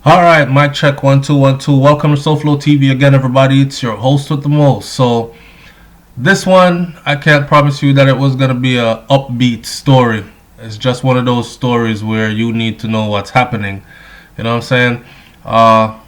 Alright, mic check 1 2 1 2. Welcome to SouFLoTV again, everybody. It's your host with the most. So, this one, I can't promise you that it was going to be a upbeat story. It's just one of those stories where you need to know what's happening. You know what I'm saying?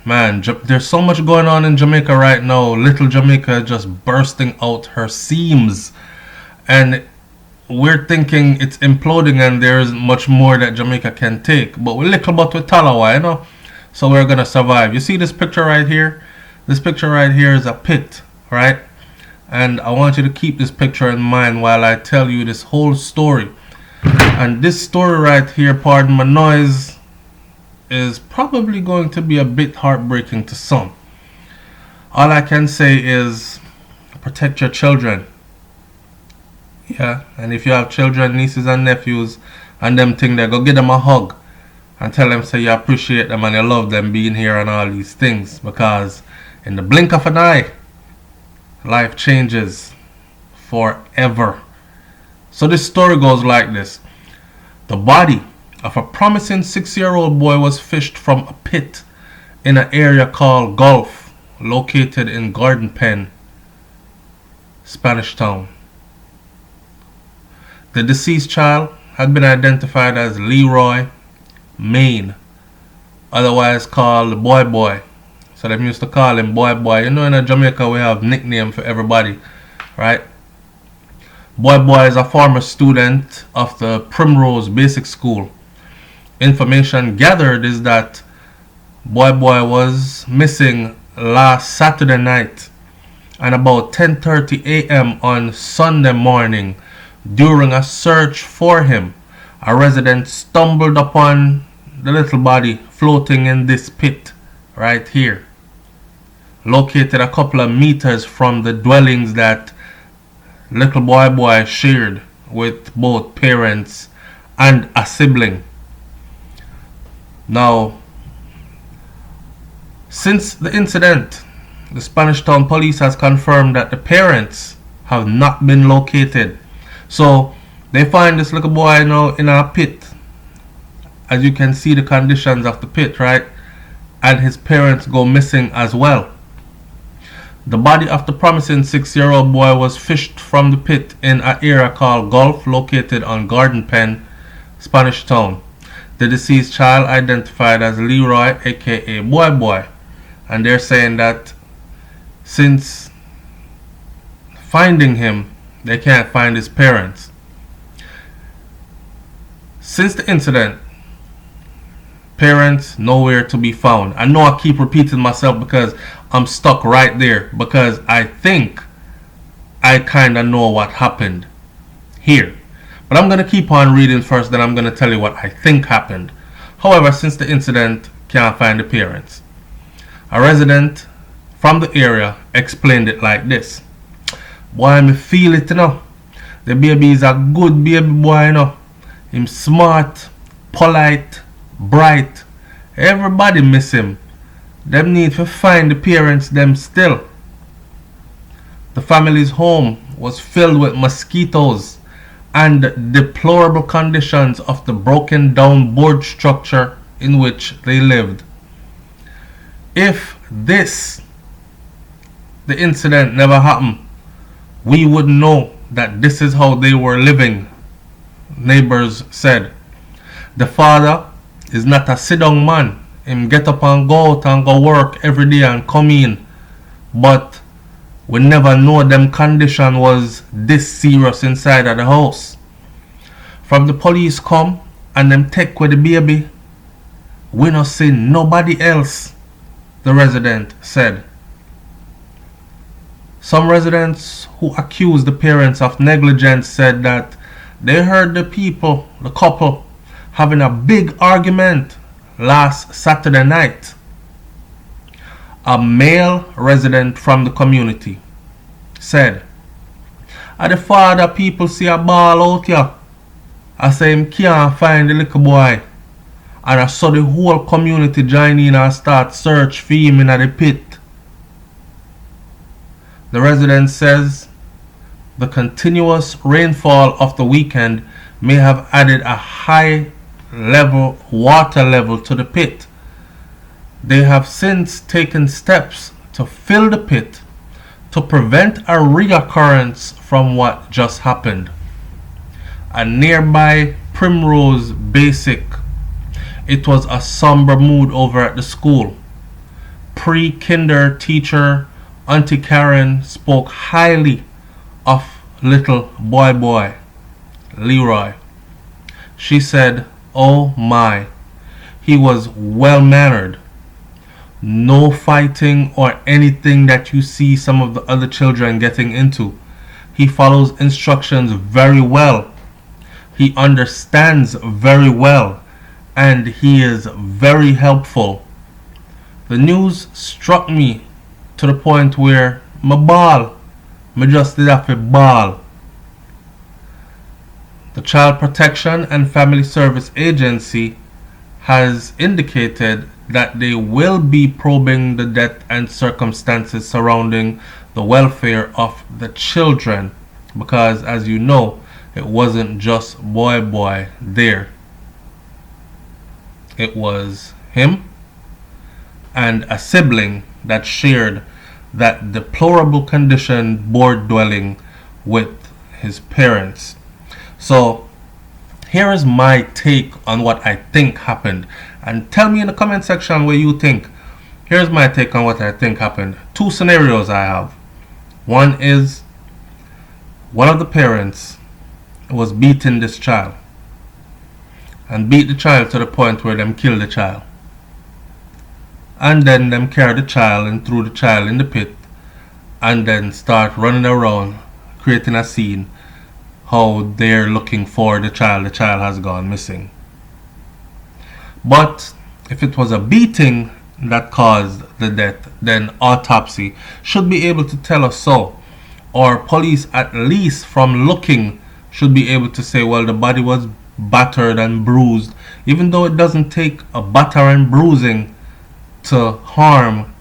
Man, there's so much going on in Jamaica right now. Little Jamaica just bursting out her seams. And we're thinking it's imploding and there isn't much more that Jamaica can take. But we're little but with Talawa, you know? So we're gonna survive. You see this picture right here? This picture right here is a pit, right? And I want you to keep this picture in mind while I tell you this whole story. And this story right here, pardon my noise, is probably going to be a bit heartbreaking to some. All I can say is protect your children. Yeah, and if you have children, nieces and nephews, and them thing there, go give them a hug and tell them say you appreciate them and you love them being here and all these things, because in the blink of an eye, life changes forever. So this story goes like this. The body of a promising 6-year-old boy was fished from a pit in an area called Gulf, located in Garden Pen, Spanish Town. The deceased child had been identified as Leroy Main, otherwise called Boy Boy. So they used to call him Boy Boy. You know, in Jamaica we have nickname for everybody, right? Boy Boy is a former student of the Primrose Basic School. Information gathered is that Boy Boy was missing last Saturday night and about 10:30 a.m. on Sunday morning. During a search for him, a resident stumbled upon the little body floating in this pit right here, located a couple of meters from the dwellings that little boy shared with both parents and a sibling. Now, since the incident, the Spanish Town Police has confirmed that the parents have not been located. So they find this little boy now in a pit. As you can see the conditions of the pit, right? And his parents go missing as well. The body of the promising 6-year-old boy was fished from the pit in an area called Gulf, located on Garden Pen, Spanish Town. The deceased child identified as Leroy, aka Boy Boy. And they're saying that since finding him, they can't find his parents. Since the incident, parents nowhere to be found. I know I keep repeating myself because I'm stuck right there, because I think I kind of know what happened here. But I'm going to keep on reading first, then I'm going to tell you what I think happened. However, since the incident, can't find the parents. A resident from the area explained it like this. Boy, me feel it, you know. The baby is a good baby boy, you know. Him smart, polite, bright. Everybody miss him. Them need to find the parents them still. The family's home was filled with mosquitoes and deplorable conditions of the broken down board structure in which they lived. If the incident never happened, we would know that this is how they were living, neighbors said. The father is not a sit-down man. Him get up and go out and go work every day and come in. But we never know them condition was this serious inside of the house. From the police come and them take with the baby, we not see nobody else, the resident said. Some residents who accused the parents of negligence said that they heard the couple, having a big argument last Saturday night. A male resident from the community said, "The father people see a ball out here. I say him can't find the little boy. And I saw the whole community join in and start search for him in the pit." The resident says the continuous rainfall of the weekend may have added a high level water level to the pit, They have since taken steps to fill the pit to prevent a reoccurrence from what just happened. A nearby Primrose Basic. It was a somber mood over at the school. Pre-kinder teacher Auntie Karen spoke highly of little boy Leroy. She said, "Oh my, he was well mannered. No fighting or anything that you see some of the other children getting into. He follows instructions very well. He understands very well, and he is very helpful." The news struck me to the point where me just did have to bawl. The Child Protection and Family Service Agency has indicated that they will be probing the death and circumstances surrounding the welfare of the children, because as you know, it wasn't just boy there. It was him and a sibling that shared that deplorable condition board dwelling with his parents. So here is my take on what I think happened, and tell me in the comment section what you think. Here's my take on what I think happened. Two scenarios I have. One is one of the parents was beating this child and beat the child to the point where them kill the child, and then them carry the child and threw the child in the pit and then start running around creating a scene how they're looking for the child has gone missing. But if it was a beating that caused the death, then autopsy should be able to tell us so, or police at least from looking should be able to say, well, the body was battered and bruised, even though it doesn't take a batter and bruising to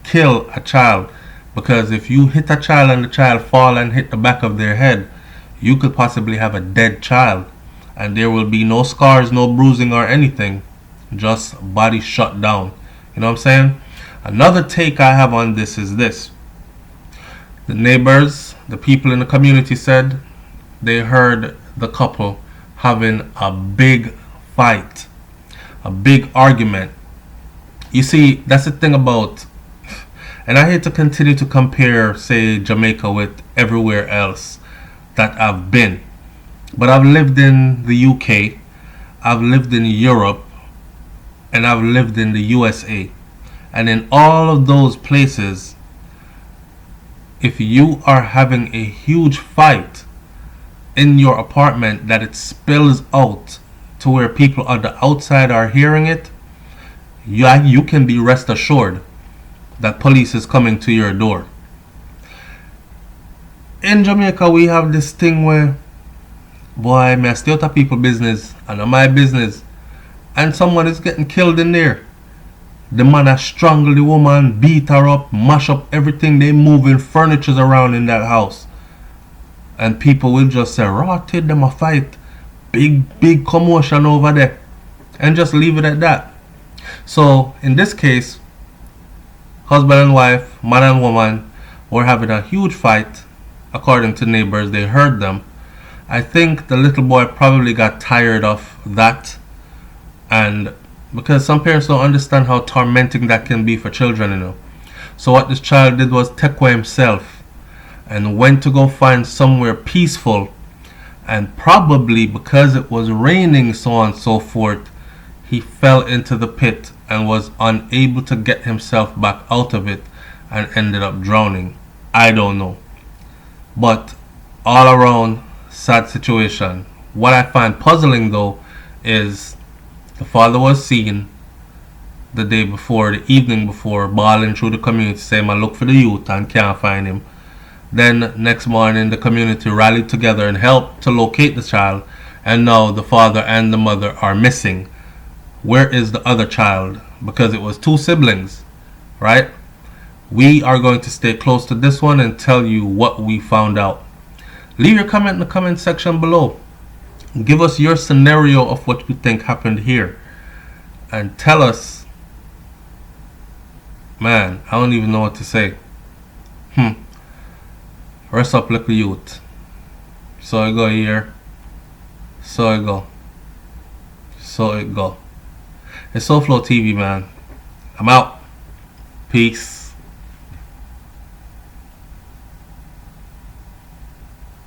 kill a child, because if you hit a child and the child fall and hit the back of their head, you could possibly have a dead child, and there will be no scars, no bruising or anything, just body shut down. You know what I'm saying? Another take I have on this is this. The neighbors, the people in the community said they heard the couple having a big fight, a big argument. You see, that's the thing about, and I hate to continue to compare, say, Jamaica with everywhere else that I've been, but I've lived in the UK, I've lived in Europe, and I've lived in the USA. And in all of those places, if you are having a huge fight in your apartment that it spills out to where people on the outside are hearing it, you can be rest assured that police is coming to your door. In Jamaica, we have this thing where, boy, may I stay out of people's business and not my business, and someone is getting killed in there. The man has strangled the woman, beat her up, mash up everything, they moving furnitures around in that house. And people will just say, rotted them a fight, big commotion over there, and just leave it at that. So in this case, husband and wife, man and woman, were having a huge fight. According to neighbors, they heard them. I think the little boy probably got tired of that, and because some parents don't understand how tormenting that can be for children, you know. So what this child did was take away himself and went to go find somewhere peaceful, and probably because it was raining, so on and so forth, he fell into the pit and was unable to get himself back out of it and ended up drowning. I don't know. But all around, sad situation. What I find puzzling though is the father was seen the day before, the evening before, bawling through the community saying, I look for the youth and can't find him. Then next morning the community rallied together and helped to locate the child, and now the father and the mother are missing. Where is the other child? Because it was two siblings, right? We are going to stay close to this one and tell you what we found out. Leave your comment in the comment section below. Give us your scenario of what you think happened here, and tell us Man, I don't even know what to say. Rest up, little youth. So I go here. So I go. So it go. It's SouFLoTV, man. I'm out. Peace.